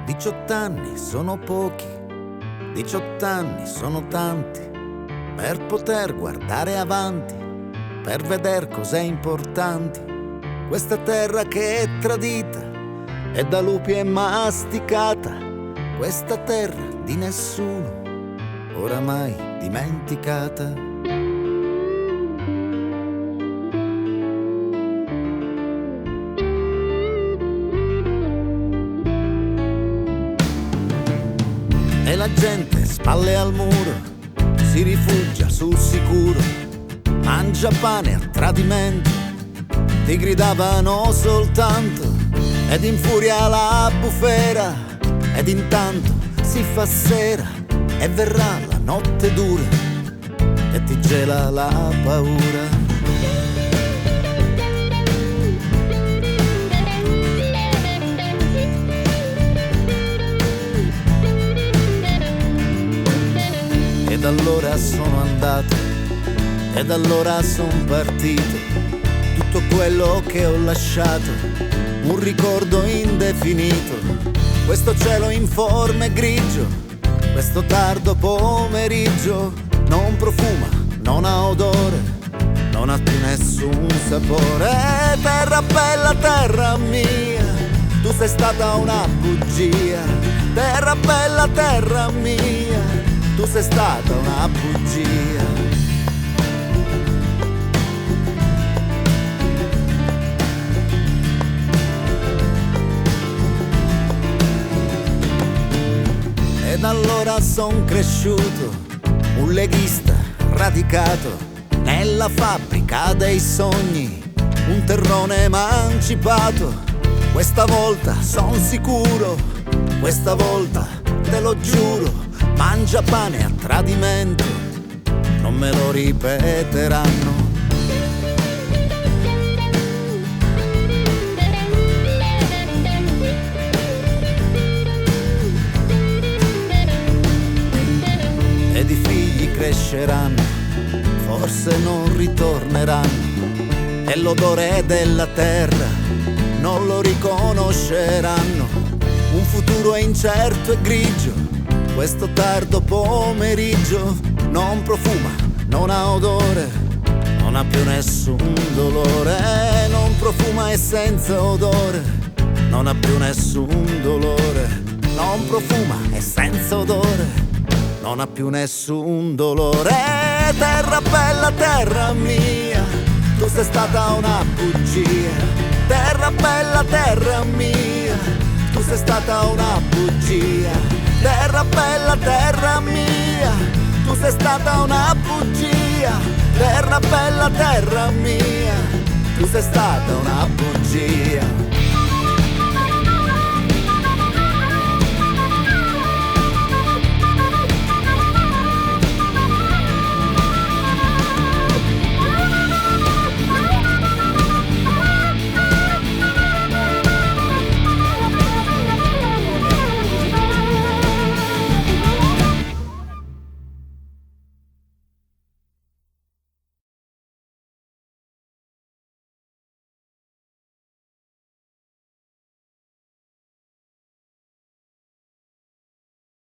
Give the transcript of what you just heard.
18 anni sono pochi, 18 anni sono tanti, per poter guardare avanti, per veder cos'è importante. Questa terra che è tradita e da lupi è masticata, questa terra di nessuno, oramai dimenticata. E la gente, spalle al muro, si rifugia sul sicuro, mangia pane a tradimento, ti gridavano soltanto, ed infuria la bufera, ed intanto si fa sera e verrà la notte dura e ti gela la paura. Ed allora sono andato, ed allora son partito, tutto quello che ho lasciato, un ricordo indefinito, questo cielo informe grigio, questo tardo pomeriggio, non profuma, non ha odore, non ha più nessun sapore. Terra bella, terra mia, tu sei stata una bugia, terra bella, terra mia, tu sei stata una bugia. Ed allora son cresciuto, un leghista radicato nella fabbrica dei sogni, un terrone emancipato. Questa volta son sicuro, questa volta te lo giuro, mangia pane a tradimento, non me lo ripeteranno. Ed i figli cresceranno, forse non ritorneranno, e l'odore della terra non lo riconosceranno. Un futuro incerto e grigio, questo tardo pomeriggio, non profuma, non ha odore, non ha più nessun dolore, non profuma e senza odore, non ha più nessun dolore, non profuma e senza odore, non ha più nessun dolore. Terra bella, terra mia, tu sei stata una bugia, terra bella, terra mia, tu sei stata una bugia. Terra bella, terra mia, tu sei stata una bugia. Terra bella, terra mia, tu sei stata una bugia.